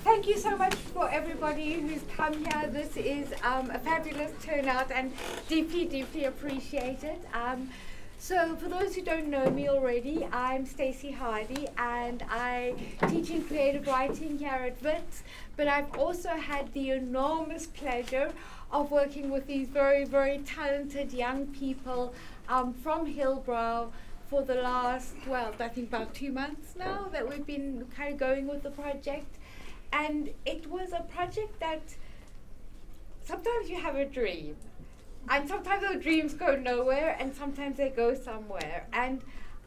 Thank you so much for everybody who's come here. This is a fabulous turnout and deeply, deeply appreciated. So for those who don't know me already, I'm Stacy Hardy and I teach in creative writing here at Wits, but I've also had the enormous pleasure of working with these very, very talented young people from Hillbrow for the last, well, I think about 2 months now that we've been kind of going with the project. And it was a project that sometimes you have a dream. And sometimes those dreams go nowhere and sometimes they go somewhere. And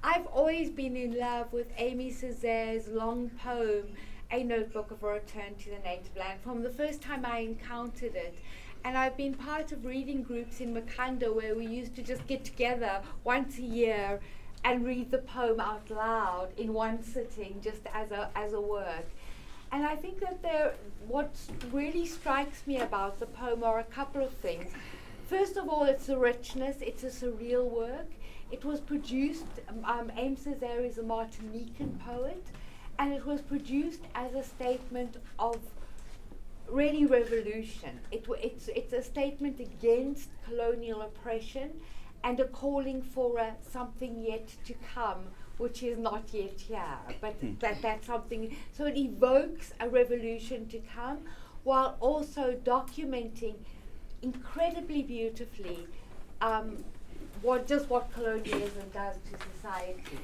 I've always been in love with Aimé Césaire's long poem, A Notebook of a Return to the Native Land, from the first time I encountered it. And I've been part of reading groups in Makanda where we used to just get together once a year and read the poem out loud in one sitting just as a work. And I think that what really strikes me about the poem are a couple of things. First of all, it's the richness. It's a surreal work. It was produced, Aimé Césaire is a Martinican poet, and it was produced as a statement of really revolution. It's a statement against colonial oppression and a calling for something yet to come, which is not yet here, but that's something. So it evokes a revolution to come, while also documenting incredibly beautifully what colonialism does to society.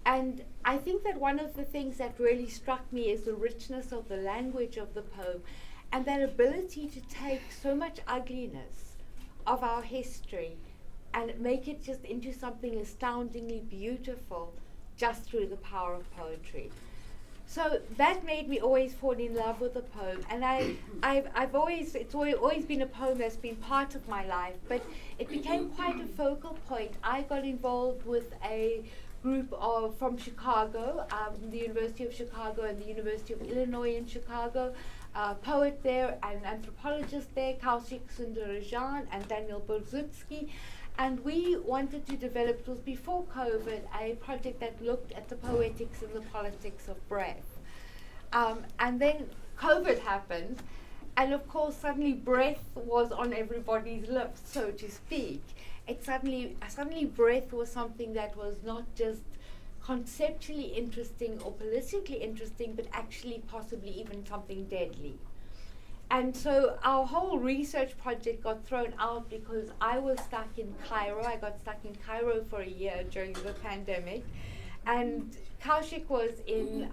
And I think that one of the things that really struck me is the richness of the language of the poem, and that ability to take so much ugliness of our history and make it just into something astoundingly beautiful just through the power of poetry. So that made me always fall in love with the poem, and it's always been a poem that's been part of my life, but it became quite a focal point. I got involved with a group from Chicago, the University of Chicago and the University of Illinois in Chicago, a poet there, an anthropologist there, Kaushik Sundarajan and Daniel Borzutsky. And we wanted to develop, it was before COVID, a project that looked at the poetics and the politics of breath. And then COVID happened, and of course suddenly breath was on everybody's lips, so to speak. Suddenly breath was something that was not just conceptually interesting or politically interesting, but actually possibly even something deadly. And so our whole research project got thrown out because I was stuck in Cairo. I got stuck in Cairo for a year during the pandemic. And Kaushik was in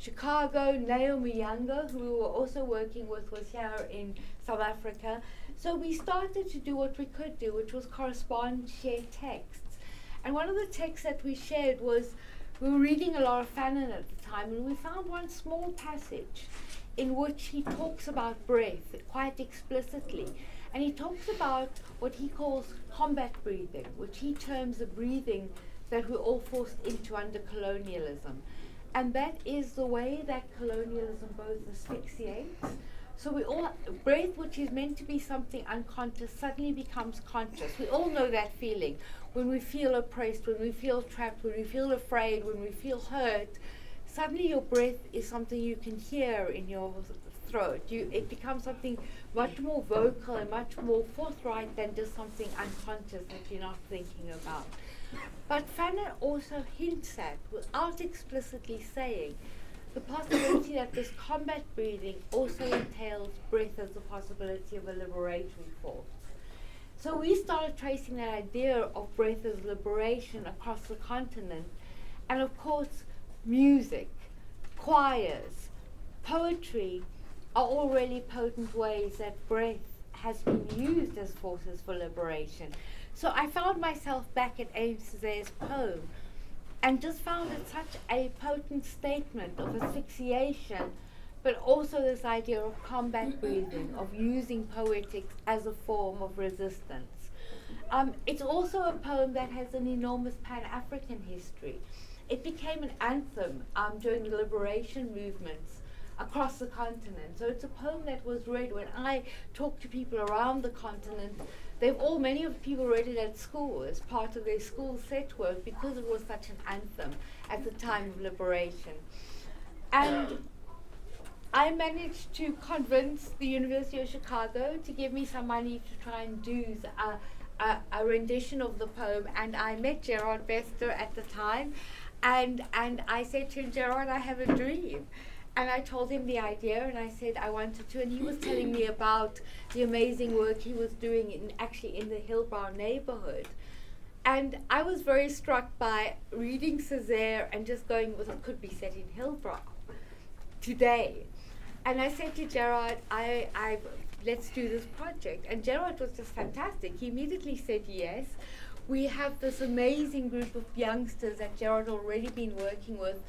Chicago. Naomi Younger, who we were also working with, was here in South Africa. So we started to do what we could do, which was correspond, share texts. And one of the texts that we shared was, we were reading a lot of Fanon at the time, and we found one small passage in which he talks about breath quite explicitly. And he talks about what he calls combat breathing, which he terms the breathing that we're all forced into under colonialism. And that is the way that colonialism both asphyxiates. So breath, which is meant to be something unconscious, suddenly becomes conscious. We all know that feeling. When we feel oppressed, when we feel trapped, when we feel afraid, when we feel hurt, suddenly your breath is something you can hear in your throat. It becomes something much more vocal and much more forthright than just something unconscious that you're not thinking about. But Fanon also hints at, without explicitly saying, the possibility that this combat breathing also entails breath as the possibility of a liberatory force. So we started tracing that idea of breath as liberation across the continent. And of course, music, choirs, poetry are all really potent ways that breath has been used as forces for liberation. So I found myself back at Aimé Césaire's poem and just found it such a potent statement of asphyxiation, but also this idea of combat breathing, of using poetics as a form of resistance. It's also a poem that has an enormous Pan-African history. It became an anthem during the liberation movements across the continent. So it's a poem that was read when I talk to people around the continent. Many of the people read it at school as part of their school set work because it was such an anthem at the time of liberation. And I managed to convince the University of Chicago to give me some money to try and do a rendition of the poem. And I met Gerard Bester at the time, and I said to him, Gerard, I have a dream. And I told him the idea, and I said I wanted to, and he was telling me about the amazing work he was doing in the Hillbrow neighborhood. And I was very struck by reading Césaire and just going, well, it could be set in Hillbrow today. And I said to Gerard, let's do this project. And Gerard was just fantastic. He immediately said yes. We have this amazing group of youngsters that Gerard already been working with,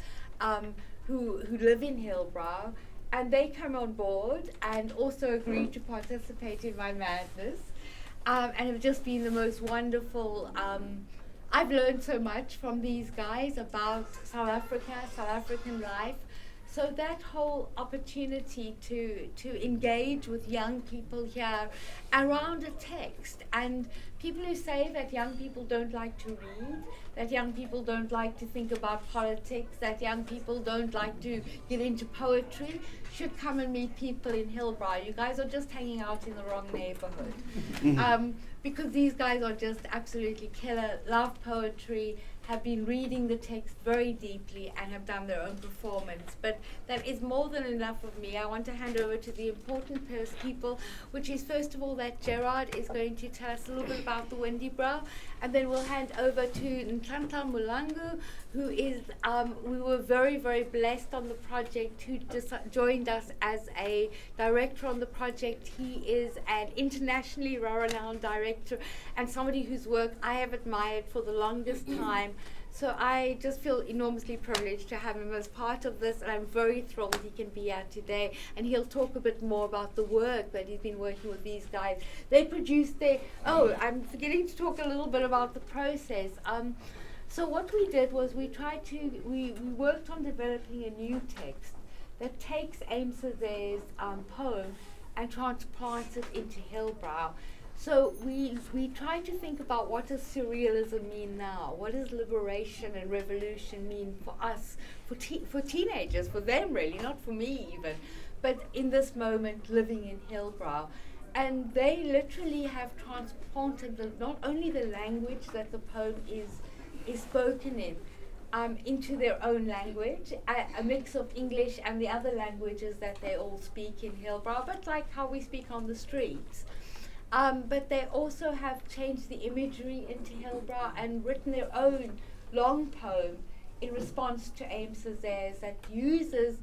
who live in Hillbrow, and they come on board and also agreed to participate in my madness, and have just been the most wonderful. I've learned so much from these guys about South Africa, South African life. So that whole opportunity to engage with young people here around a text, and people who say that young people don't like to read, that young people don't like to think about politics, that young people don't like to get into poetry, should come and meet people in Hillbrow. You guys are just hanging out in the wrong neighborhood. Because these guys are just absolutely killer, love poetry, have been reading the text very deeply, and have done their own performance. But that is more than enough of me. I want to hand over to the important people, which is first of all that Gerard is going to tell us a little bit about the Windybrow, and then we'll hand over to Nhlanhla Mahlangu, who is, we were very, very blessed on the project, who joined us as a director on the project. He is an internationally renowned director and somebody whose work I have admired for the longest time. So I just feel enormously privileged to have him as part of this, and I'm very thrilled he can be here today. And he'll talk a bit more about the work that he's been working with these guys. They produced I'm forgetting to talk a little bit about the process. So what we did was we worked on developing a new text that takes Aimé Césaire's poem and transplants it into Hillbrow. So we try to think about what does surrealism mean now? What does liberation and revolution mean for us, for teenagers, for them really, not for me even, but in this moment living in Hillbrow. And they literally have transplanted not only the language that the poem is spoken in, into their own language, a mix of English and the other languages that they all speak in Hillbrow, but like how we speak on the streets. But they also have changed the imagery into Hillbrow and written their own long poem in response to Aimé Césaire's that uses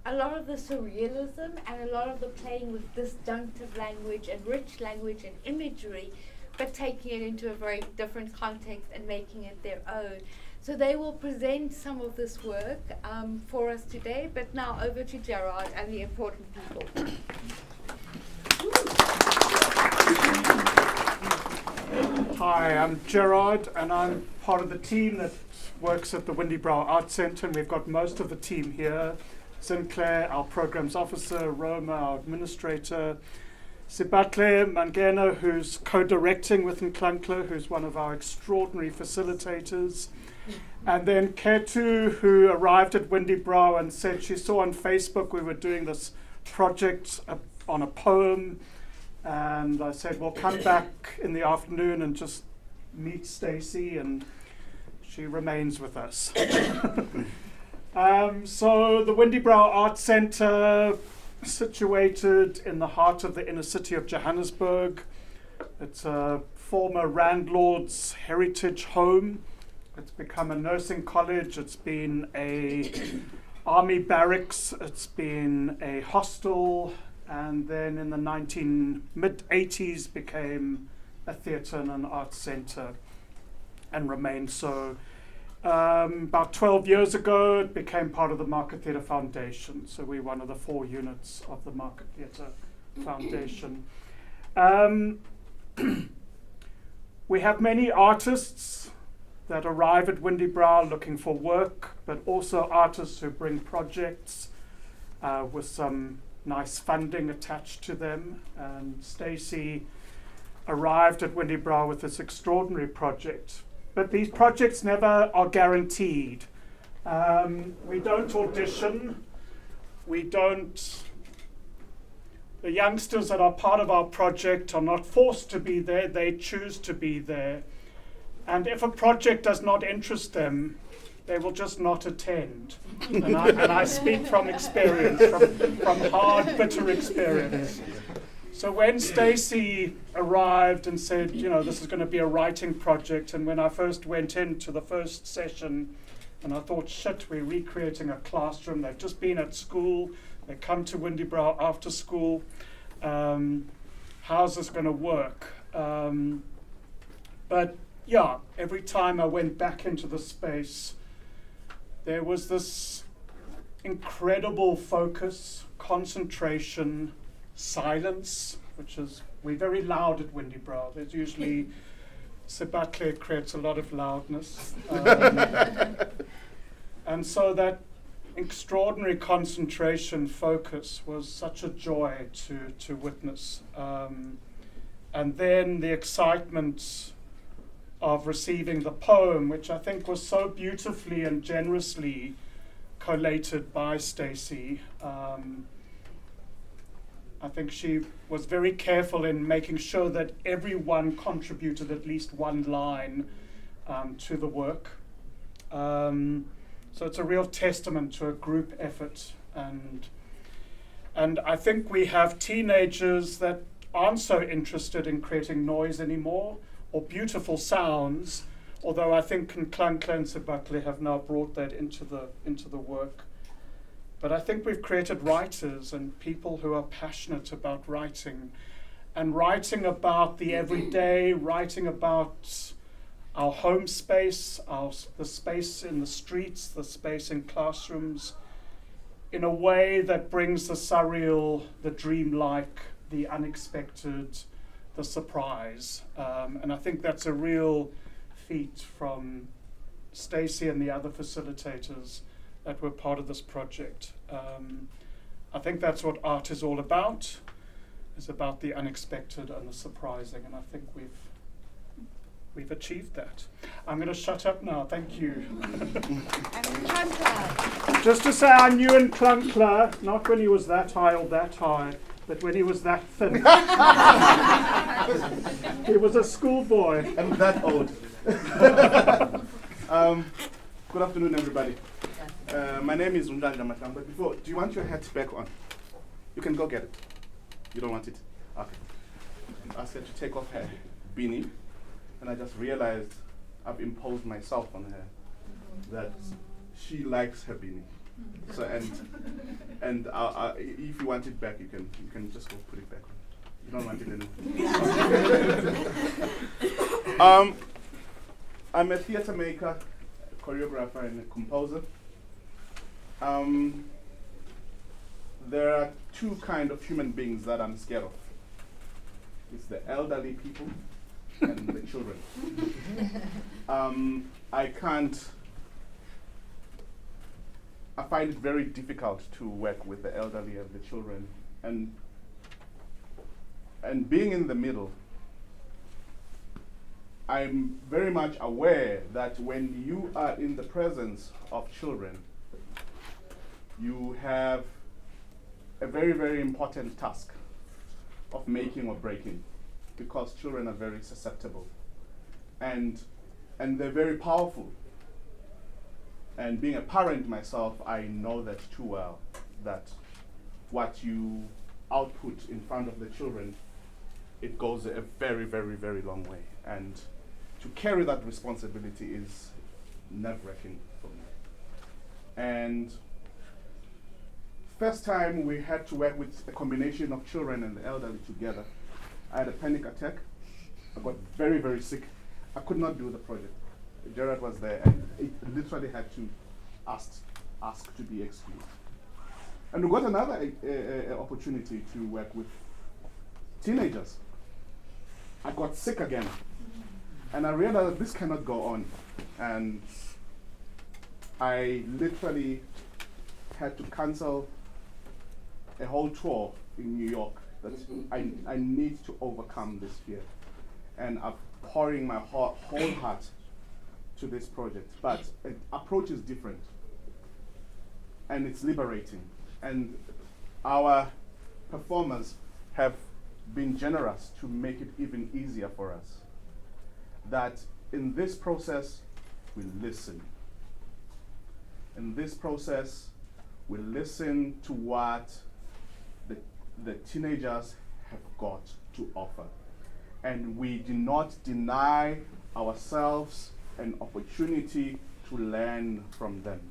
a lot of the surrealism and a lot of the playing with disjunctive language and rich language and imagery, but taking it into a very different context and making it their own. So they will present some of this work for us today, but now over to Gerard and the important people. Hi, I'm Gerard, and I'm part of the team that works at the Windybrow Art Centre, and we've got most of the team here. Sinclair, our programs officer, Roma, our administrator, Sibatle Mangena, who's co-directing with Nhlanhla, who's one of our extraordinary facilitators, and then Khethiwe, who arrived at Windybrow and said she saw on Facebook we were doing this project on a poem. And I said, well, come back in the afternoon and just meet Stacy, and she remains with us. So the Windybrow Art Centre, situated in the heart of the inner city of Johannesburg. It's a former landlord's heritage home. It's become a nursing college. It's been a army barracks. It's been a hostel. And then in the mid-80s became a theatre and an arts centre and remained so. About 12 years ago, it became part of the Market Theatre Foundation. So we're one of the 4 units of the Market Theatre Foundation. We have many artists that arrive at Windybrow looking for work, but also artists who bring projects with some nice funding attached to them. And Stacy arrived at Windybrow with this extraordinary project. But these projects never are guaranteed. We don't audition. The youngsters that are part of our project are not forced to be there, they choose to be there. And if a project does not interest them, they will just not attend. And I speak from experience, from hard, bitter experience. So when Stacy arrived and said, this is going to be a writing project, and when I first went into the first session, and I thought, shit, we're recreating a classroom. They've just been at school. They come to Windybrow after school. How's this going to work? But yeah, every time I went back into the space, there was this incredible focus, concentration, silence, we're very loud at Windybrow. There's usually, Sibatle creates a lot of loudness. And so that extraordinary concentration focus was such a joy to witness. And then the excitement of receiving the poem, which I think was so beautifully and generously collated by Stacy. I think she was very careful in making sure that everyone contributed at least one line to the work. So it's a real testament to a group effort. And I think we have teenagers that aren't so interested in creating noise anymore or beautiful sounds, although I think Nhlanhla and Sibatle have now brought that into the work. But I think we've created writers and people who are passionate about writing, and writing about the everyday, writing about our home space, the space in the streets, the space in classrooms, in a way that brings the surreal, the dreamlike, the unexpected, the surprise. And I think that's a real feat from Stacy and the other facilitators that were part of this project. I think that's what art is all about. It's about the unexpected and the surprising, and I think we've achieved that. I'm going to shut up now. Thank you. Just to say, I knew Nhlanhla, not when he was that high or that high, but when he was that thin. He was a schoolboy. And that old. Good afternoon, everybody. My name is Nhlanhla Mahlangu. But before, do you want your hat back on? You can go get it. You don't want it? Okay. I asked her to take off her beanie, and I just realized I've imposed myself on her that she likes her beanie. So and if you want it back, you can just go put it back on. You don't want it anymore. I'm a theater maker, choreographer, and a composer. There are two kinds of human beings that I'm scared of. It's the elderly people and the children. I find it very difficult to work with the elderly and the children. And being in the middle, I'm very much aware that when you are in the presence of children, you have a very, very important task of making or breaking, because children are very susceptible and they're very powerful. And being a parent myself, I know that too well, that what you output in front of the children, it goes a very, very, very long way. And to carry that responsibility is nerve-wracking for me. And first time we had to work with a combination of children and the elderly together, I had a panic attack. I got very, very sick. I could not do the project. Gerard was there, and it literally had to ask to be excused. And we got another opportunity to work with teenagers. I got sick again. And I realized that this cannot go on. And I literally had to cancel a whole tour in New York that I need to overcome this fear. And I'm pouring my whole heart to this project. But the approach is different. And it's liberating. And our performers have been generous to make it even easier for us. That in this process, we listen. In this process, we listen to what the teenagers have got to offer. And we do not deny ourselves an opportunity to learn from them.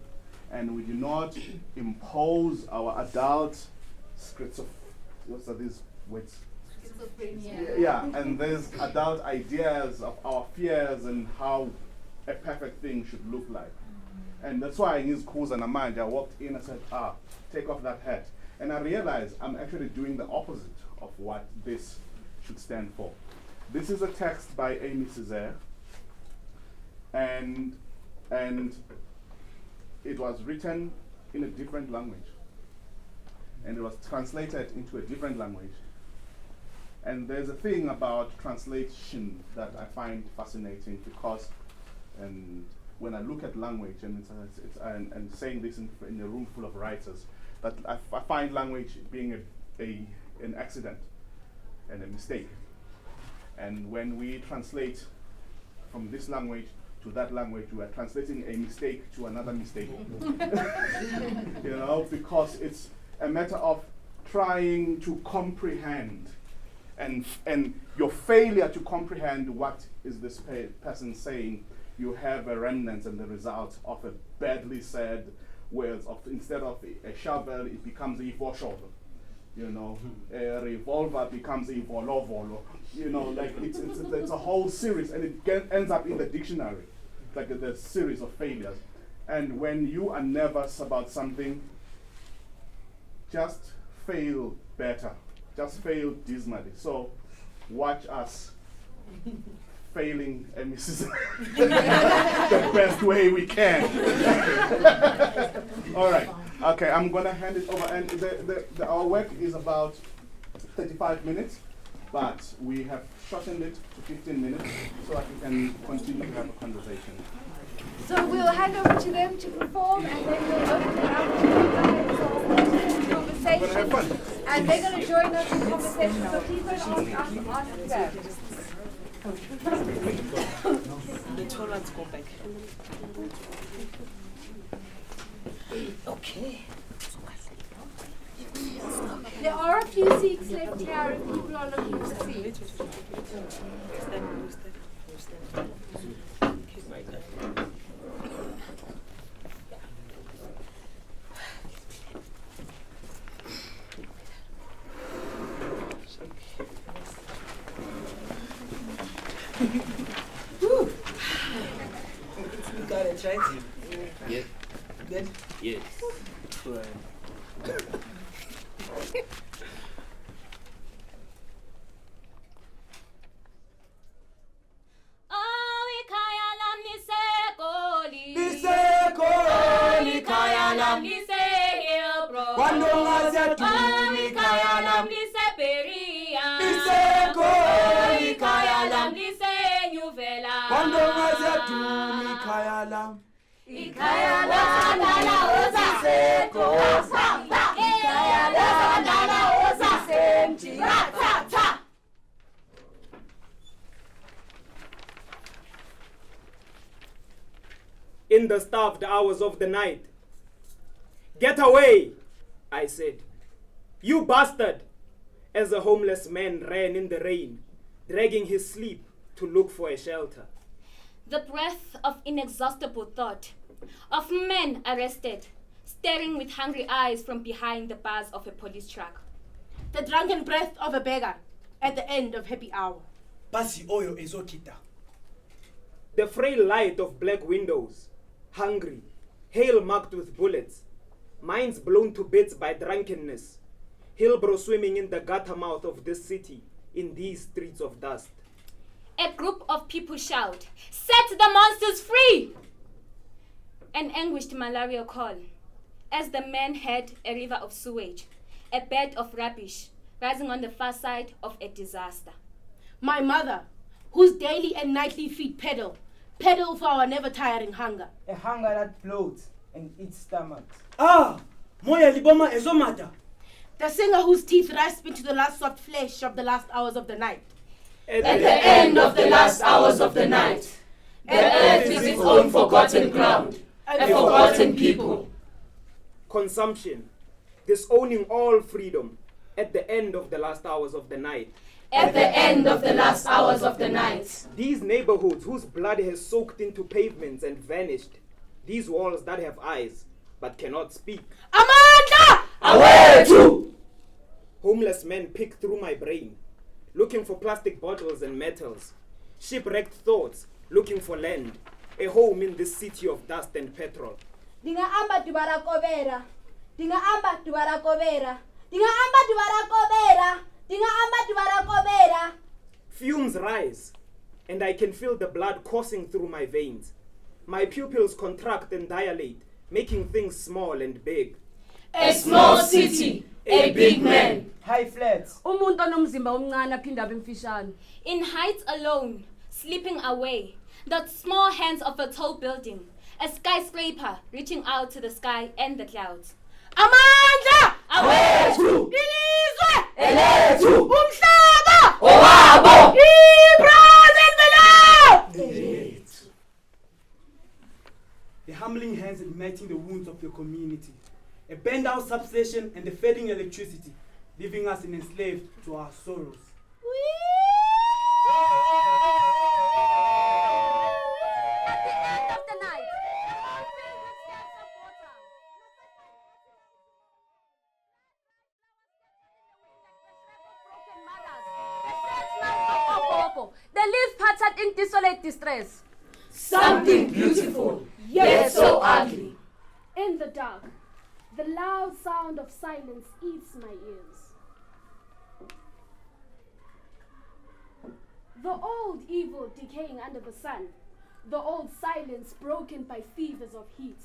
And we do not impose our adult what's are these words? Yeah, and there's adult ideas of our fears and how a perfect thing should look like. And that's why in his course and mind, I walked in and said, take off that hat. And I realized I'm actually doing the opposite of what this should stand for. This is a text by Aimé Césaire, and it was written in a different language. And it was translated into a different language. And there's a thing about translation that I find fascinating because when I look at language, and saying this in a room full of writers, that I find language being an accident and a mistake. And when we translate from this language to that language, we are translating a mistake to another mistake. Because it's a matter of trying to comprehend, and your failure to comprehend what is this person saying, you have a remnant and the result of a badly said words. Instead of a shovel, it becomes a voshov. A revolver becomes a volovolo. It's a whole series, and it ends up in the dictionary, like the series of failures. And when you are nervous about something, just fail better. Just fail dismally. So watch us failing Mrs. the best way we can. All right. Okay, I'm going to hand it over. And our work is about 35 minutes, but we have shortened it to 15 minutes so that we can continue to have a conversation. So we'll hand over to them to perform, and then we'll open it up to you guys for conversation. And they're going to join us in conversation, so please don't ask them. The tall ones go back. Okay. There are a few seats left here if people are looking for seats. You got it, right? Yes. Good? Yes. Right. In the starved hours of the night. Get away, I said. You bastard! As a homeless man ran in the rain, dragging his sleep to look for a shelter. The breath of inexhaustible thought, of men arrested, staring with hungry eyes from behind the bars of a police truck. The drunken breath of a beggar at the end of happy hour. Basi oyo ezokita. The frail light of black windows, hungry, hail marked with bullets, minds blown to bits by drunkenness, Hillbrow swimming in the gutter mouth of this city, in these streets of dust. A group of people shout, "Set the monsters free!" An anguished malaria call, as the men head a river of sewage, a bed of rubbish, rising on the far side of a disaster. My mother, whose daily and nightly feet pedal for our never-tiring hunger. A hunger that bloats and eats stomachs. Ah, moya liboma ezomata. The singer whose teeth rasp into the last soft flesh of the last hours of the night. At the end of the last hours of the night, the earth is its own forgotten ground, a forgotten people. Consumption, disowning all freedom, at the end of the last hours of the night. At the end of the last hours of the night. These neighborhoods whose blood has soaked into pavements and vanished. These walls that have eyes but cannot speak. Amanda! Away too! Homeless men pick through my brain, looking for plastic bottles and metals. Shipwrecked thoughts, looking for land, a home in this city of dust and petrol. Dinga amba dubara kobera. Dinga amba dubara kobera. Dinga amba dubara kobera. Dinga amba dubara kobera. Fumes rise, and I can feel the blood coursing through my veins. My pupils contract and dilate, making things small and big. A small city, a big man. High flats. Umuntu onomzimba omncane aphinda abe mfishane. In heights alone, slipping away, the small hands of a tall building, a skyscraper reaching out to the sky and the clouds. Amandla! Awethu! Ilizwe! Elethu! Umhlaba! Owabo! The humbling hands igniting the wounds of your community. A burned out substation and the fading electricity, leaving us enslaved to our sorrows. At the end of the night, the leaves pattered in desolate distress. Something beautiful, yet so ugly. In the dark, the loud sound of silence eats my ears. The old evil decaying under the sun, the old silence broken by fevers of heat.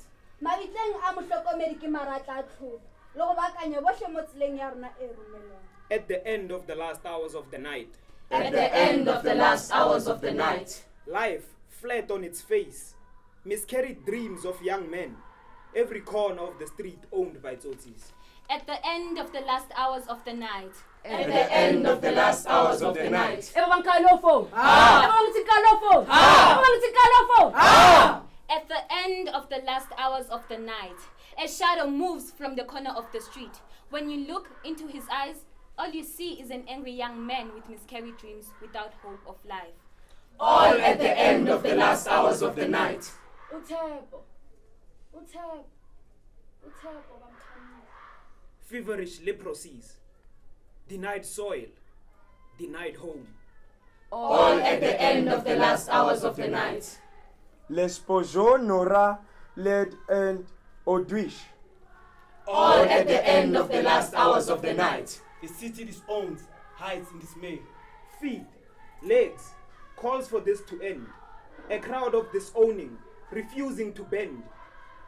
At the end of the last hours of the night. At the end of the last hours of the night. Life flat on its face. Miscarried dreams of young men. Every corner of the street owned by Tsotsis. At the end of the last hours of the night. At the end of the last hours of the night. Everyone kalofo. Ah! Everyone kalofo. Ah! Everyone kalofo. Ah! At the end of the last hours of the night, a shadow moves from the corner of the street. When you look into his eyes, all you see is an angry young man with miscarried dreams without hope of life. All at the end of the last hours of the night. Uthebo. Uthebo. Uthebo bamthamile. Feverish leprosies. Denied soil. Denied home. All at the end of the last hours of the night. Lespojo, Nora, Led and Odwish. All at the end of the last hours of the night. The city disowns, hides in dismay. Feet, legs, calls for this to end. A crowd of disowning, refusing to bend.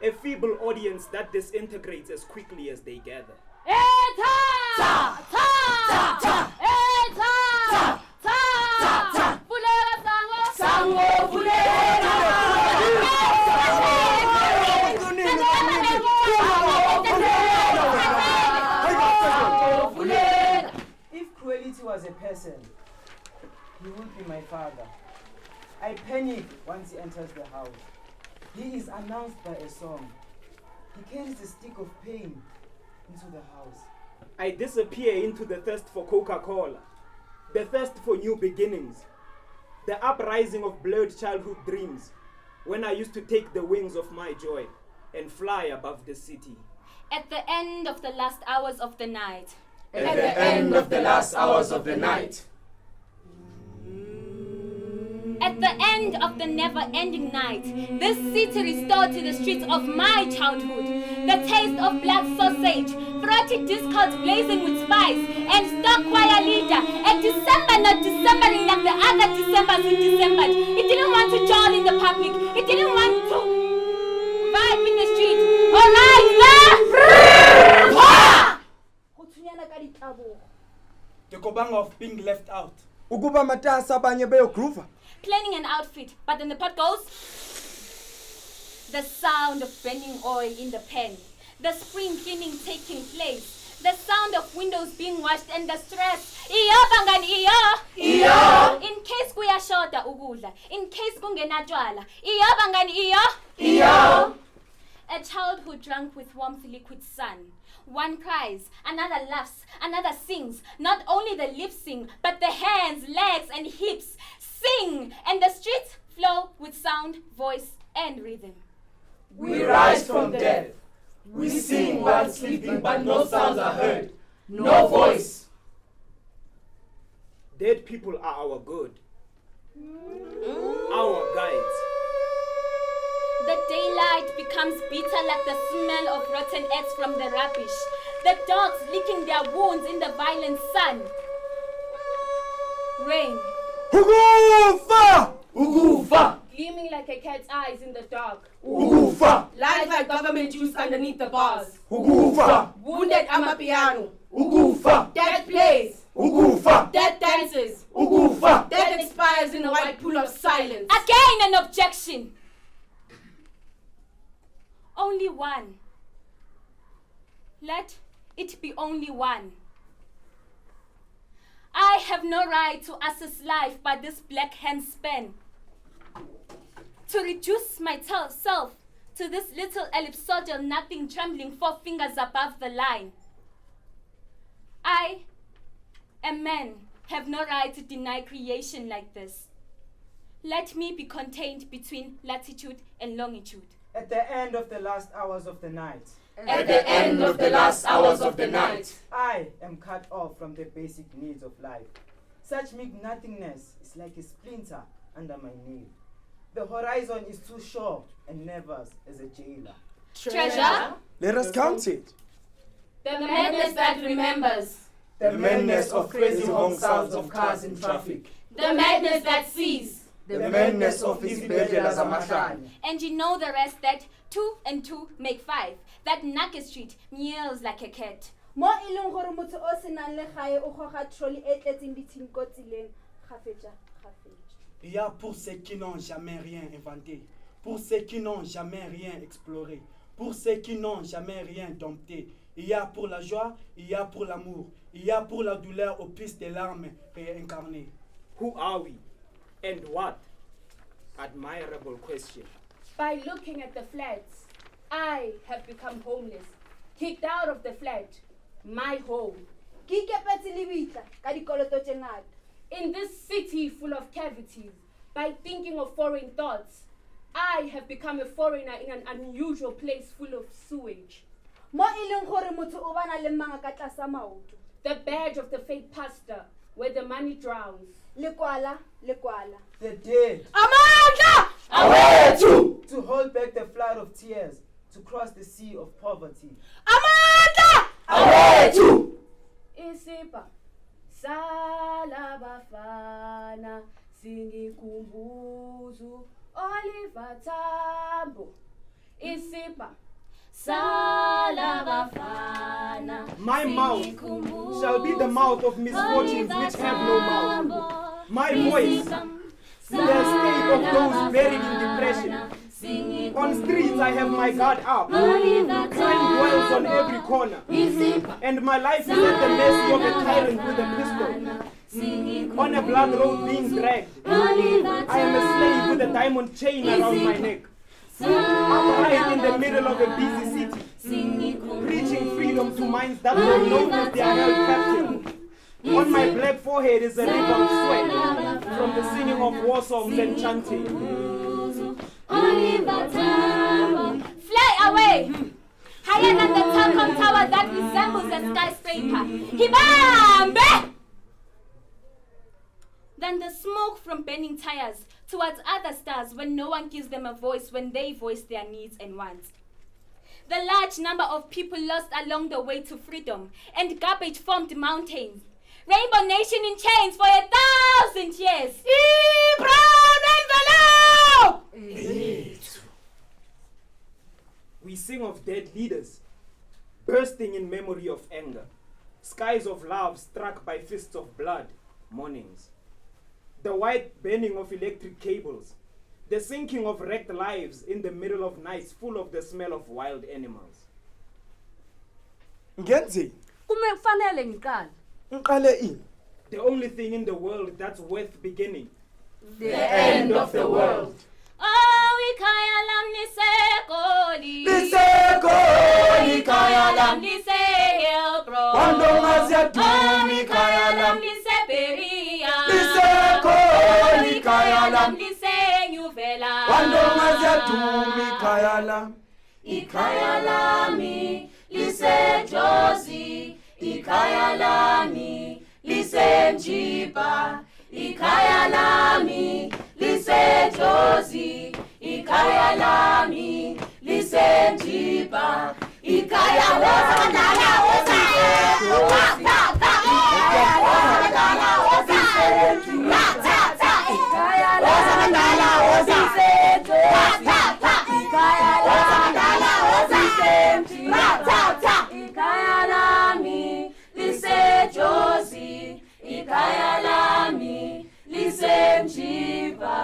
A feeble audience that disintegrates as quickly as they gather. Eta! Ta! Ta! Ta! Eta! Ta! Ta! Ta! Fulela sango! Sango fulela! If cruelty was a person, he would be my father. I panic once he enters the house. He is announced by a song. He carries a stick of pain into the house. I disappear into the thirst for Coca-Cola, the thirst for new beginnings, the uprising of blurred childhood dreams, when I used to take the wings of my joy and fly above the city. At the end of the last hours of the night. At the end of the last hours of the night. At the end of the never-ending night, this city restored to the streets of my childhood the taste of black sausage, throaty discards blazing with spice, and stock choir leader. A December not Decembering like the other Decembers who Decembered. It didn't want to join in the public. It didn't want to vibe in the street. All right, The Kobanga of being left out. Ukuba matasa abanye beyogroova. Planning an outfit, but then the pot goes. The sound of burning oil in the pan, the spring cleaning taking place, the sound of windows being washed and the stress. Iyo bangani iyo. Iyo. In case kuyashoda ukudla, in case kungenatshwala. Iyo bangani iyo. Iyo. A childhood drunk with warmth liquid sun. One cries, another laughs, another sings. Not only the lips sing, but the hands, legs, and hips sing. And the streets flow with sound, voice, and rhythm. We rise from death. We sing while sleeping, but no sounds are heard. No voice. Dead people are our good. Our guides. The daylight becomes bitter like the smell of rotten eggs from the rubbish. The dogs licking their wounds in the violent sun. Rain. Ugufa! Ugufa! Gleaming like a cat's eyes in the dark. Ugufa! Lies like government juice underneath the bars. Ugufa! Wounded amapiano. Ugufa! Dead plays. Ugufa! Dead dances. Ugufa! Dead expires in a white pool of silence. Again an objection. Only one. Let it be only one. I have no right to assess life by this black handspan. To reduce myself to this little ellipsoidal nothing trembling 4 fingers above the line. I, a man, have no right to deny creation like this. Let me be contained between latitude and longitude. At the end of the last hours of the night. At the end of the last hours of the night. I am cut off from the basic needs of life. Such meek nothingness is like a splinter under my nail. The horizon is too short and nervous as a jailer. Treasure? Let us count it. The madness that remembers. The madness of crazy honk sounds of cars in traffic. The madness that sees. The madness of izibhedlela zamahlanya. And you know the rest, that 2 and 2 make 5. That Nugget Street meows like a cat. Mo ileng gore motho o senang le gae o goga trolley e tletseng dithinko tsileng gafetsa gafetsa. Il y a pour ceux qui n'ont jamais rien inventé, pour ceux qui n'ont jamais rien exploré, pour ceux qui n'ont jamais rien dompté. Il y a pour la joie, il y a pour l'amour, il y a pour la douleur aux pistes des larmes réincarnées. Who are we? And what? Admirable question. By looking at the flats, I have become homeless, kicked out of the flat, my home. Ke ikepetse le bitla ka dikoloto tse ngata. In this city full of cavities, by thinking of foreign thoughts, I have become a foreigner in an unusual place full of sewage. Mo ileng gore motho o bana le manga ka tlasa maoto. The badge of the fake pastor, where the money drowns. Lekwala. The dead. Amanda! Awethu! To hold back the flood of tears, to cross the sea of poverty. Amanda! Awethu! Isipa salabafana singikhumbuzo Oliver Tambo. Isipa salabafana. My mouth shall be the mouth of misfortunes which have no mouth. My voice, the escape of those buried in depression. On streets I have my guard up. Crime dwells on every corner. And my life is at the mercy of a tyrant with a pistol. On a blood road being dragged. I am a slave with a diamond chain around my neck. I'm right in the middle of a busy city, preaching freedom to minds that don't know that they are held captive. On my black forehead is a river of sweat from the singing of war songs and chanting. Fly away! Higher than the Telkom tower that resembles a skyscraper. Hibambe! Then the smoke from burning tires towards other stars when no one gives them a voice when they voice their needs and wants. The large number of people lost along the way to freedom and garbage formed mountains. Rainbow Nation in chains for 1,000 years. We sing of dead leaders, bursting in memory of anger, skies of love struck by fists of blood, mornings. The white burning of electric cables, the sinking of wrecked lives in the middle of nights full of the smell of wild animals. Ngenzi, Kufanele ngiqale. ngiqale ini? The only thing in the world that's worth beginning. The end of the world. Oh, ikaya lam nisekoli. Nisekoli, ikaya lam. Nise Hillbrow. Wandonga ziyaduma, ikaya lam. Nise Beria. Nisekoli, ikaya lam. Nise Nyuvela. Wandonga ziyaduma, ikaya lam. Ikaya lami lise Jozi, ikaya lami lise Mjiba, ikaya lami lise Jozi, ikaya lami lise Mjiba, ikaya wazandala ikaya lami lise Jozi, ikaya lami lise Mjiba.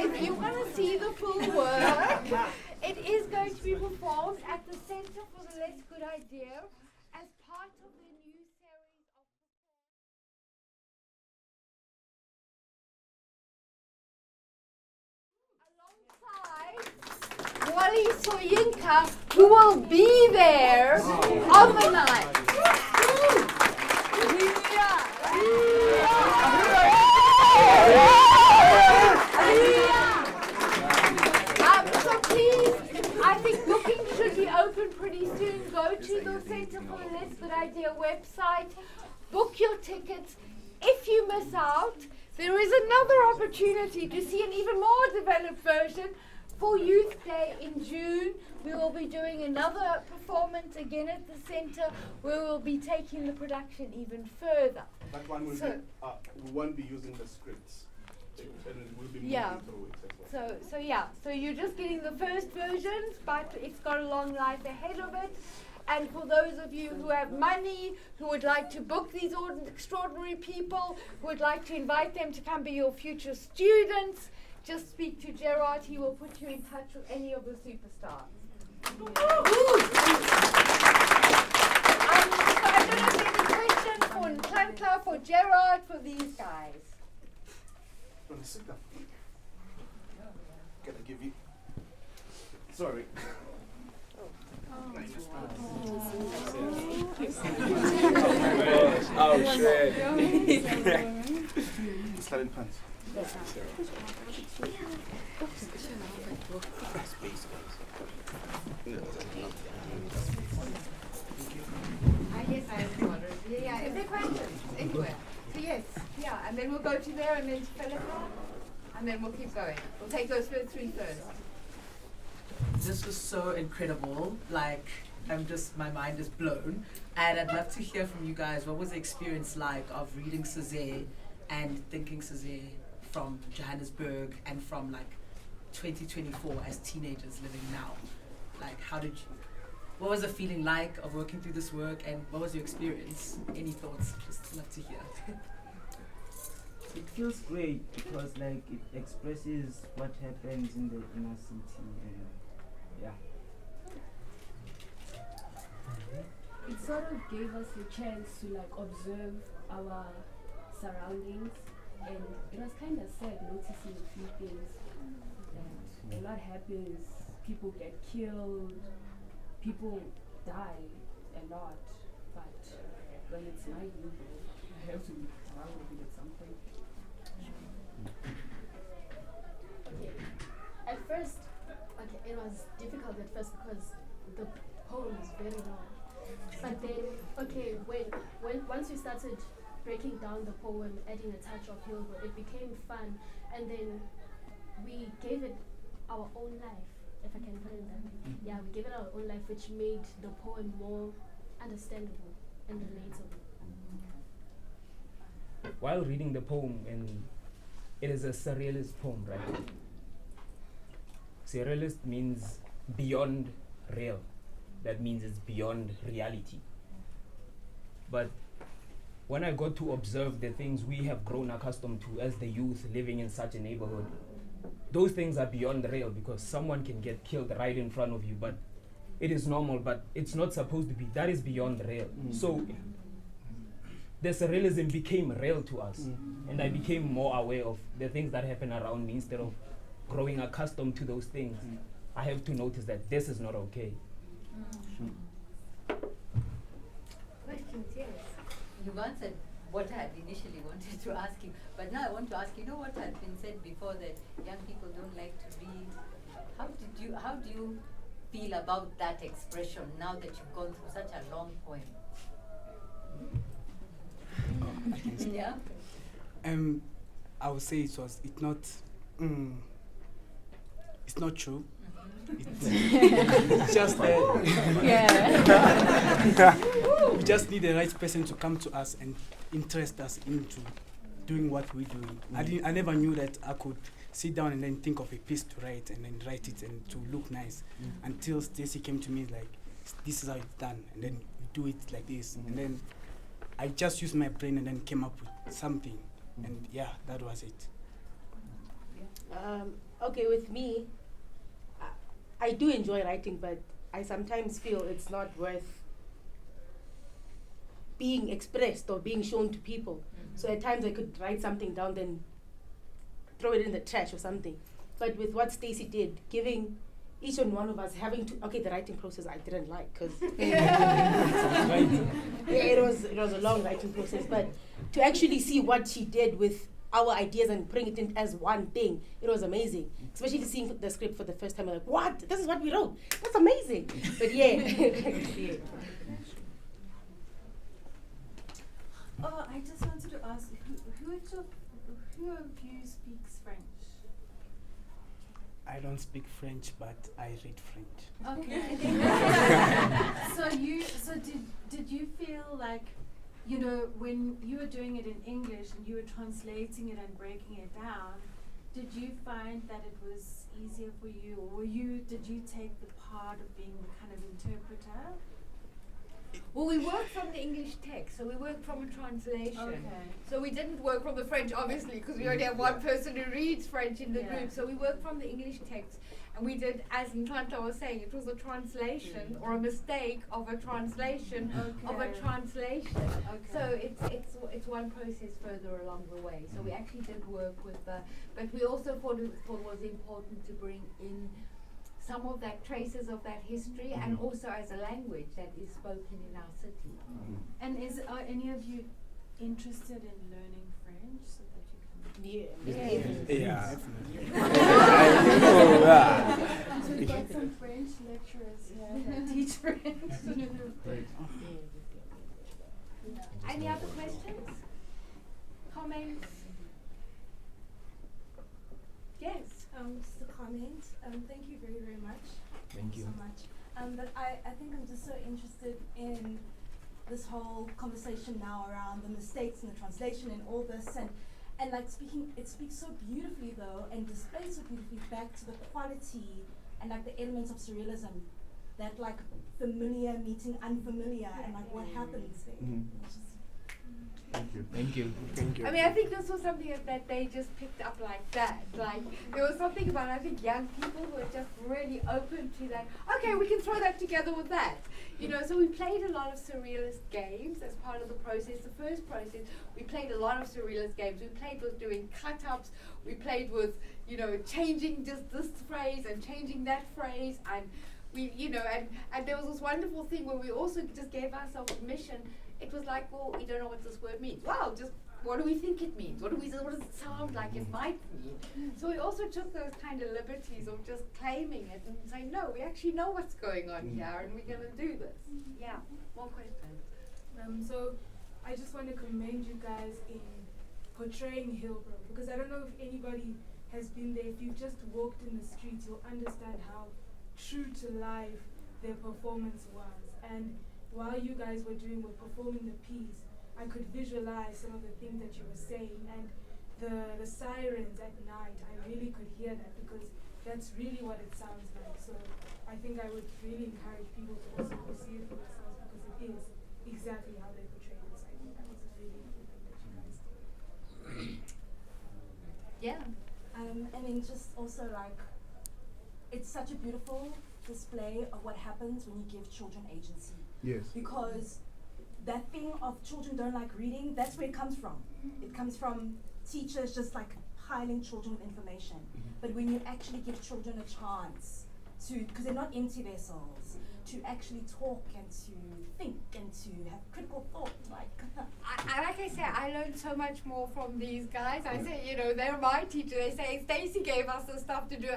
If you want to see the full work, it is going to be performed at the Center for the Less Good Idea as part of the new series of alongside Wally Soyinka, who will be there on the night. So please, I think bookings should be open pretty soon. Go to the Center for the Less Good Idea website, book your tickets. If you miss out, there is another opportunity to see an even more developed version for Youth Day in June. We will be doing another performance again at the center where we'll be taking the production even further. That one will be, we won't be using the scripts. And we'll be moving through it as well. So you're just getting the first versions, but it's got a long life ahead of it. And for those of you who have money, who would like to book these extraordinary people, who would like to invite them to come be your future students, just speak to Gerard. He will put you in touch with any of the superstars. So I don't know if there's any questions for Nhlanhla, for Gerard, for these guys. You want to sit down? Gotta give you. Sorry. Oh shit. Sliding pants. Yes, I have ordered. Yeah, if there are questions, anywhere. So yes, and then we'll go to there and then to Philippa, and then we'll keep going. We'll take those first three first. This was so incredible. Like, my mind is blown. And I'd love to hear from you guys, what was the experience like of reading Césaire and thinking Césaire from Johannesburg and from like 2024 as teenagers living now? Like, how did you what was the feeling like of working through this work, and what was your experience? Any thoughts? Just love to hear. It feels great because like it expresses what happens in the inner city, and yeah. It sort of gave us a chance to like observe our surroundings, and it was kind of sad noticing a few things. That a lot happens, people get killed, people die a lot, but when it's my group, I have to be proud of it at some point. At first, it was difficult at first because the poem is very long. But then, when once we started breaking down the poem, adding a touch of Hillbrow, it became fun, and then we gave it our own life, if I can put it that way. Yeah, we gave it our own life, which made the poem more understandable and relatable. While reading the poem, and it is a surrealist poem, right? Surrealist means beyond real. That means it's beyond reality. But when I got to observe the things we have grown accustomed to as the youth living in such a neighborhood, those things are beyond real, because someone can get killed right in front of you, but it is normal, but it's not supposed to be. That is beyond real. So the surrealism became real to us, and I became more aware of the things that happen around me. Instead of growing accustomed to those things, I have to notice that this is not okay. Questions, yes. You've answered what I had initially wanted to ask you, but now I want to ask you, what had been said before, that young people don't like to read. How do you feel about that expression now that you've gone through such a long poem? Yeah. I would say it's not true. It's just we just need the right person to come to us and interest us into doing what we're doing. I never knew that I could sit down and then think of a piece to write and then write it and to look nice until Stacy came to me like, this is how it's done, and then you do it like this, and then I just used my brain and then came up with something, and yeah, that was it. Okay, with me, I do enjoy writing, but I sometimes feel it's not worth being expressed or being shown to people. So at times I could write something down, then throw it in the trash or something. But with what Stacy did, giving each and one of us having to, the writing process I didn't like, because it was a long writing process, but to actually see what she did with our ideas and bring it in as one thing, it was amazing. Especially seeing the script for the first time, I'm like, what? This is what we wrote. That's amazing. But yeah. Yeah. Oh, I just wanted to ask, who of you speaks French? I don't speak French, but I read French. Okay. So did you feel like, when you were doing it in English and you were translating it and breaking it down, did you find that it was easier for you, or did you take the part of being the kind of interpreter? Well, we worked from the English text, so we worked from a translation. Okay. So we didn't work from the French, obviously, because we only have one person who reads French in the group. So we worked from the English text, and we did, as Nhlanhla was saying, it was a translation or a mistake of a translation of a translation. Okay. So it's one process further along the way. So we actually did work with, but we also thought it was important to bring in some of that traces of that history, and also as a language that is spoken in our city. And are any of you interested in learning French so that you can? Yeah. So we've got some French lecturers here that teach French. Any other questions? Comments? Yes. Just a comment. Thank you very, very much. Thank you so much. But I think I'm just so interested in this whole conversation now around the mistakes in the translation and all this, and like it speaks so beautifully though, and displays so beautifully back to the quality and like the elements of surrealism that like familiar meeting unfamiliar and like what happens there. Thank you. Thank you. Thank you. I mean, I think this was something that they just picked up like that. Like, there was something about, I think, young people who were just really open to that. Okay, we can throw that together with that. You know, so we played a lot of surrealist games as part of the process. The first process, we played a lot of surrealist games. We played with doing cut-ups. We played with, you know, changing just this phrase and changing that phrase. And we, you know, and there was this wonderful thing where we also just gave ourselves permission. It was like, well, we don't know what this word means. Well, just what do we think it means? What does it sound like it might mean? So we also took those kind of liberties of just claiming it and saying, no, we actually know what's going on here and we're going to do this. Yeah, more questions. So I just want to commend you guys in portraying Hillbrow, because I don't know if anybody has been there. If you've just walked in the streets, you'll understand how true to life their performance was. And while you guys were performing the piece, I could visualize some of the things that you were saying, and the sirens at night, I really could hear that, because that's really what it sounds like. So I think I would really encourage people to also go see it for themselves, because it is exactly how they portrayed it. So I think that was a really good thing that you guys did. Yeah. And then just also like, it's such a beautiful display of what happens when you give children agency. Yes. Because that thing of children don't like reading, that's where it comes from. It comes from teachers just like piling children with information. But when you actually give children a chance to, because they're not empty vessels, to actually talk and to think and to have critical thought, like. Like I said, I learned so much more from these guys. I say, you know, they're my teacher. They say, Stacy gave us the stuff to do.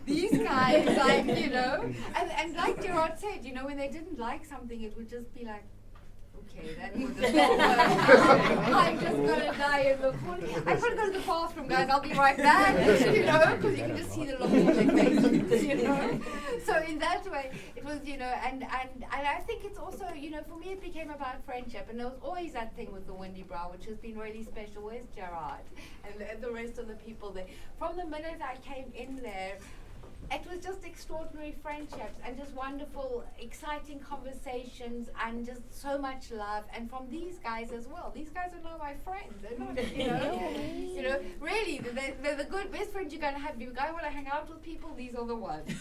These guys, like, you know. And like Gerard said, you know, when they didn't like something, it would just be like, okay, that wouldn't work. I'm just gonna die in the corner. I'm gonna go to the bathroom, guys. I'll be right back. You know, because you can just see the look on their faces. You know. So in that way, it was, you know, and I think it's also, you know, for me it became about friendship, and there was always that thing with the Windybrow, which has been really special. Where's Gerard and the rest of the people there? From the minute I came in there, it was just extraordinary friendships and just wonderful, exciting conversations and just so much love. And from these guys as well. These guys are now my friends. They're not, you know, really, they're the good best friends you're going to have. If you guys want to hang out with people, these are the ones.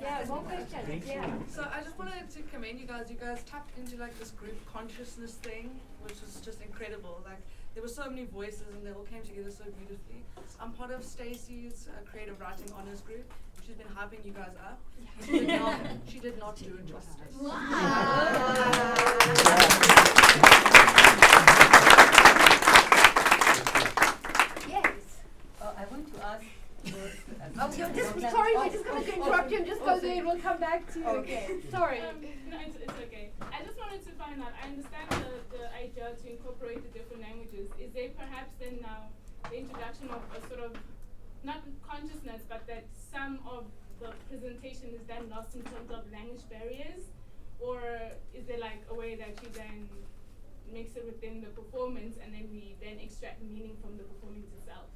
Yeah, more questions. Yeah. So I just wanted to commend you guys. You guys tapped into like this group consciousness thing, which was just incredible. Like, there were so many voices and they all came together so beautifully. I'm part of Stacy's creative writing honors group. She's been hyping you guys up. She did not do it justice. Yes. I want to ask. Sorry, we're just going to interrupt you and just go there and we'll come back to you. Okay. Sorry. No, it's okay. I just wanted to find out, I understand the idea to incorporate the different languages. Is there perhaps then now the introduction of a sort of, not consciousness, but that some of the presentation is then lost in terms of language barriers? Or is there like a way that you then mix it within the performance and then we then extract meaning from the performance itself?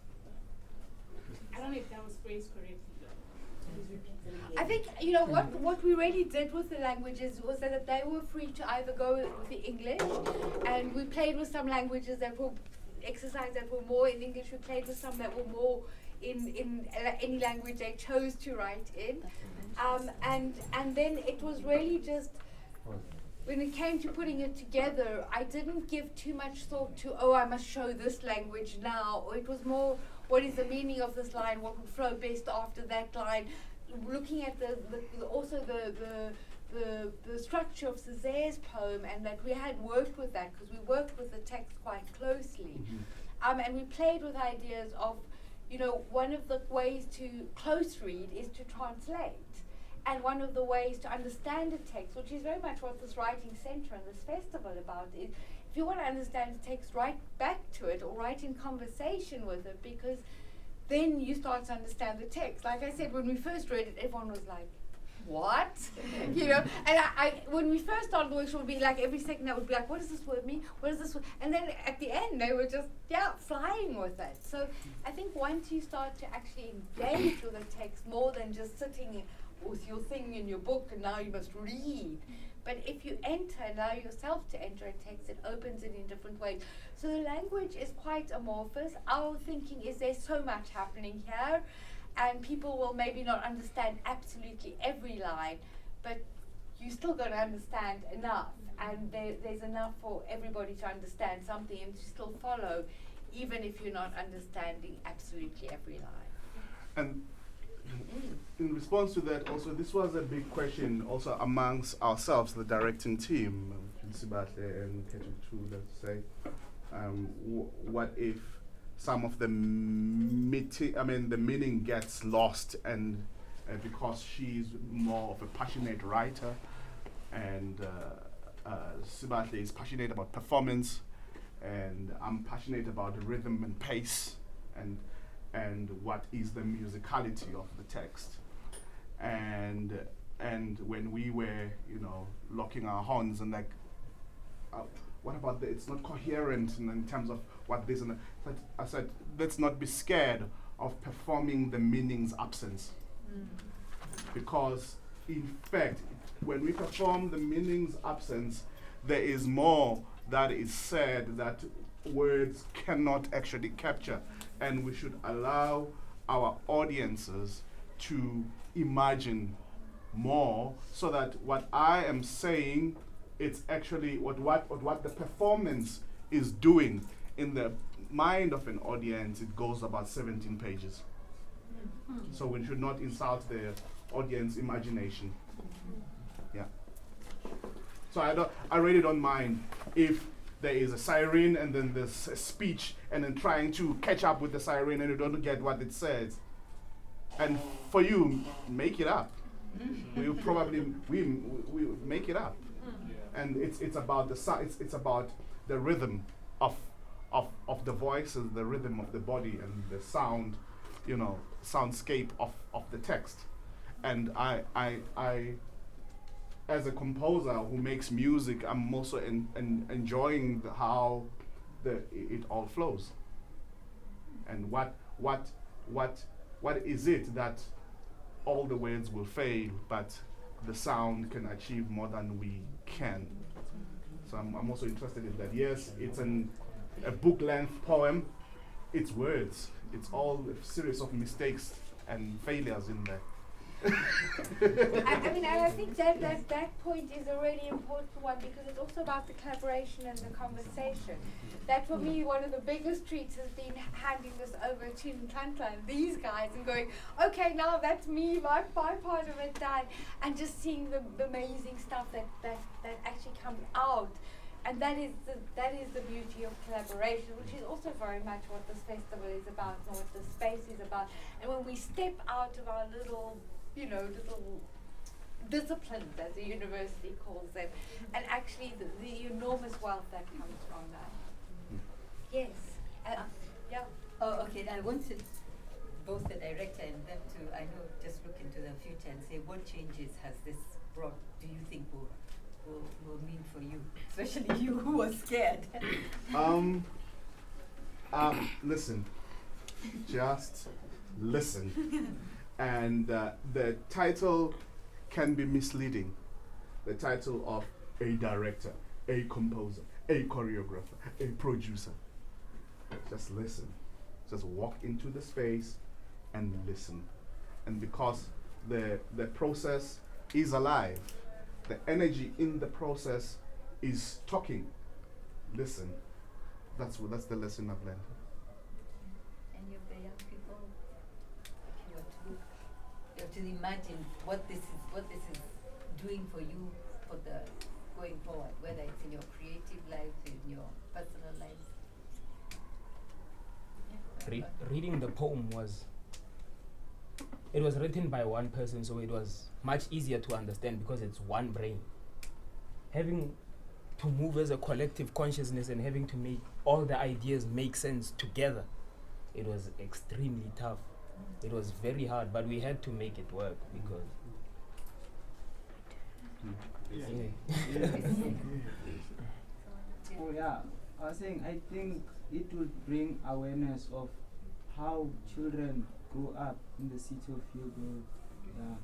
I don't know if that was phrased correctly though. I think, you know, what we really did with the languages was that they were free to either go with the English, and we played with some languages that were exercised that were more in English. We played with some that were more in any language they chose to write in. And then it was really just, when it came to putting it together, I didn't give too much thought to, oh, I must show this language now. Or it was more, what is the meaning of this line? What would flow best after that line? Looking at also the structure of Césaire's poem, and that we had worked with that because we worked with the text quite closely. And we played with ideas of, you know, one of the ways to close read is to translate. And one of the ways to understand a text, which is very much what this writing centre and this festival about, is if you want to understand a text, write back to it or write in conversation with it, because then you start to understand the text. Like I said, when we first read it, everyone was like, what? You know, and I when we first started the workshop, it would be like every second I would be like, what does this word mean? What does this word? And then at the end, they were just, flying with it. So I think once you start to actually engage with the text more than just sitting with your thing in your book, and now you must read. But if you enter, allow yourself to enter a text, it opens it in different ways. So the language is quite amorphous. Our thinking is there's so much happening here, and people will maybe not understand absolutely every line, but you still got to understand enough, and there's enough for everybody to understand something and to still follow, even if you're not understanding absolutely every line. And in response to that, also, this was a big question also amongst ourselves, the directing team, Sibanda and Khethiwe, let's say, what if some of the the meaning gets lost, and because she's more of a passionate writer, and Sibanda is passionate about performance, and I'm passionate about the rhythm and pace, and what is the musicality of the text. And when we were, locking our horns and like, what about it's not coherent in terms of what this and that. But I said, let's not be scared of performing the meaning's absence. Because in fact, when we perform the meaning's absence, there is more that is said that words cannot actually capture. And we should allow our audiences to imagine more, so that what I am saying, it's actually what the performance is doing in the mind of an audience. It goes about 17 pages. So we should not insult the audience imagination. Yeah. So I really don't mind if there is a siren and then there's a speech and then trying to catch up with the siren and you don't get what it says. And for you, make it up. we make it up. And it's about it's about the rhythm of the voices, the rhythm of the body, and the sound, soundscape of the text. And I as a composer who makes music, I'm also enjoying how it all flows. And what is it that all the words will fail, but the sound can achieve more than we can? So I'm also interested in that. Yes, it's a book-length poem. It's words. It's all a series of mistakes and failures in there. I think that point is a really important one, because it's also about the collaboration and the conversation. That for me, one of the biggest treats has been handing this over to Nhlanhla and these guys and going, okay, now that's me, my part of it done, and just seeing the amazing stuff that actually comes out. And that is the beauty of collaboration, which is also very much what this festival is about and what the space is about. And when we step out of our little disciplines, as the university calls them, and actually the enormous wealth that comes from that. Yes. Yeah. Oh, okay. I wanted both the director and them to, just look into the future and say, what changes has this brought, do you think will mean for you? Especially you who was scared. Listen. Just listen. And the title can be misleading. The title of a director, a composer, a choreographer, a producer. Just listen. Just walk into the space and listen. And because the process is alive, the energy in the process is talking. Listen. That's the lesson I've learned. Any of the young people, you have to imagine what this is doing for you for the going forward, whether it's in your creative life, in your personal life. Reading the poem was written by one person, so it was much easier to understand because it's one brain. Having to move as a collective consciousness and having to make all the ideas make sense together, it was extremely tough. It was very hard, but we had to make it work because Oh yeah, I was saying, I think it will bring awareness of how children grow up in the city of Hillbrow. Yeah.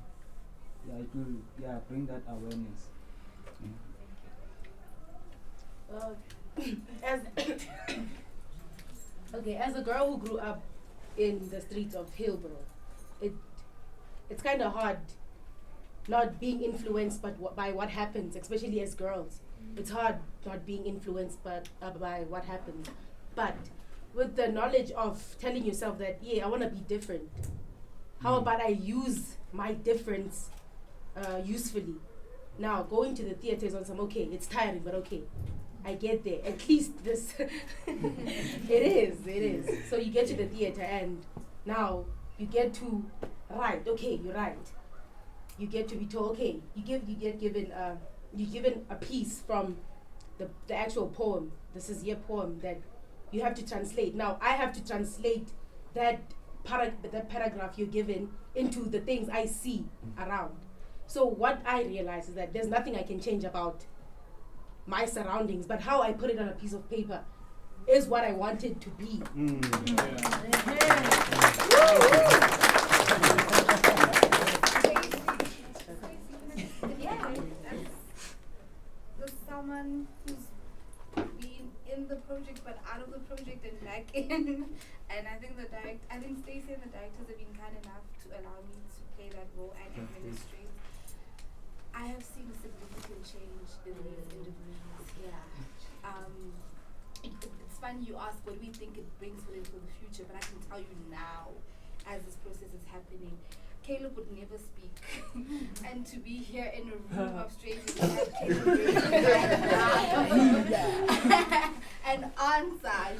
it will bring that awareness. As a girl who grew up in the streets of Hillbrow, it's kind of hard not being influenced by what happens, especially as girls. It's hard not being influenced by what happens. But with the knowledge of telling yourself that, I want to be different, how about I use my difference usefully? Now, going to the theater is on some, it's tiring, but I get there. At least this, it is. So you get to the theater and now you get to write. You're right. You get to be told, you're given a piece from the actual poem, the Césaire poem that you have to translate. Now I have to translate that paragraph you're given into the things I see around. So what I realize is that there's nothing I can change about my surroundings, but how I put it on a piece of paper is what I want it to be. There's someone who's been in the project but out of the project and back in, and I think Stacy and the directors have been kind enough to allow me to play that role and administrate. I have seen a significant change in these individuals. It's funny you ask what we think it brings for them for the future, but I can tell you now, as this process is happening, Caleb would never speak. And to be here in a room of strangers and have Caleb and answer,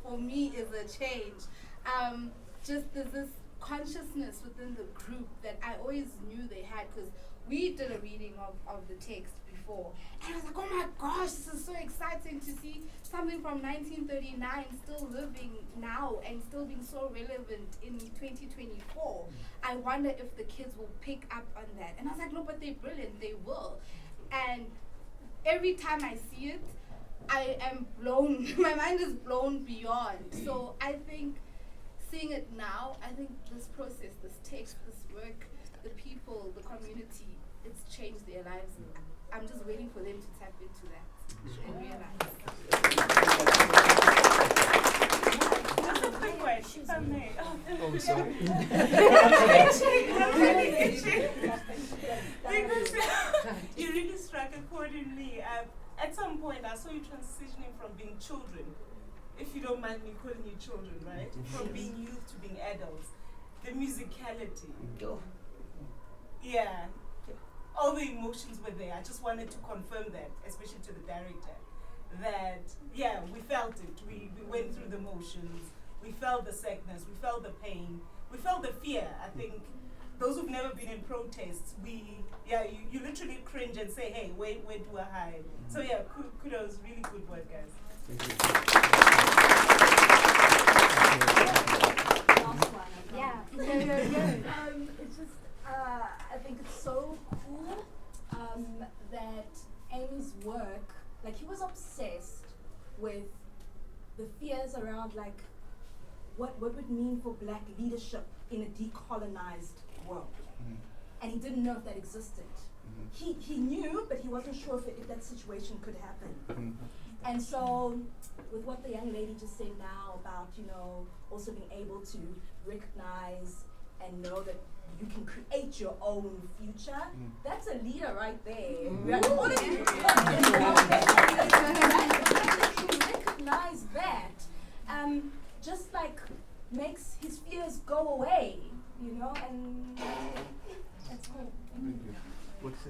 for me is a change. Just there's this consciousness within the group that I always knew they had, because we did a reading of the text before, and I was like, oh my gosh, this is so exciting to see something from 1939 still living now and still being so relevant in 2024. I wonder if the kids will pick up on that. And I was like, no, but they're brilliant, they will. And every time I see it, I am blown, my mind is blown beyond. So I think seeing it now, I think this process, this text, this work, the people, the community, it's changed their lives. I'm just waiting for them to tap into that and realize. Just a quick question, if I may. Oh, sorry. Because you really struck accordingly. At some point, I saw you transitioning from being children, if you don't mind me calling you children, right? From being youth to being adults. The musicality. Yeah. All the emotions were there. I just wanted to confirm that, especially to the director, that, we felt it. We went through the motions. We felt the sadness. We felt the pain. We felt the fear. I think those who've never been in protests, you literally cringe and say, hey, where do I hide? So kudos, really good work, guys. Thank you. It's just, I think it's so cool that Amy's work, he was obsessed with the fears around, what would it mean for black leadership in a decolonized world. And he didn't know if that existed. He knew, but he wasn't sure if that situation could happen. And so, with what the young lady just said now about, also being able to recognize and know that you can create your own future, that's a leader right there. All of you recognize that, just makes his fears go away, and that's cool.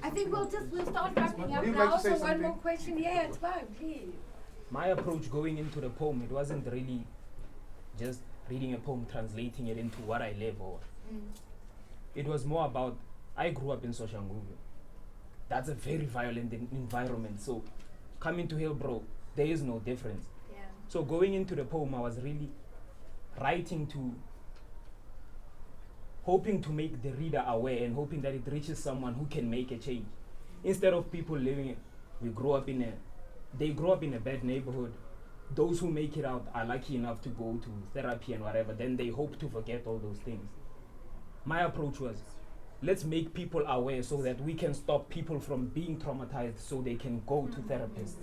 I think we'll start wrapping up now. So one more question. Yeah, it's fine, please. My approach going into the poem, it wasn't really just reading a poem, translating it into what I live or. It was more about, I grew up in Sonqoba. That's a very violent environment. So coming to Hillbrow, there is no difference. Yeah. So going into the poem, I was really writing hoping to make the reader aware and hoping that it reaches someone who can make a change. Instead of people they grow up in a bad neighborhood. Those who make it out are lucky enough to go to therapy and whatever, then they hope to forget all those things. My approach was, let's make people aware so that we can stop people from being traumatized so they can go to therapists.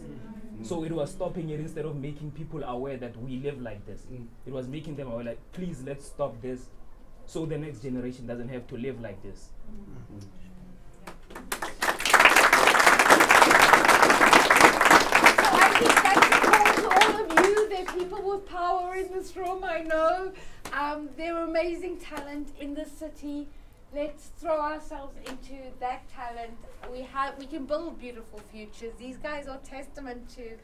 So it was stopping it instead of making people aware that we live like this. It was making them aware, like, please, let's stop this so the next generation doesn't have to live like this. I think that's a call to all of you. There are people with power in this room, I know. There are amazing talent in the city. Let's throw ourselves into that talent. We can build beautiful futures. These guys are testament to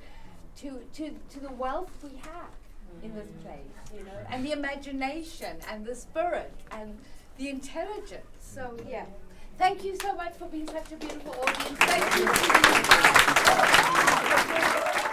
the wealth we have in this place, you know, and the imagination and the spirit and the intelligence. So yeah. Thank you so much for being such a beautiful audience. Thank you.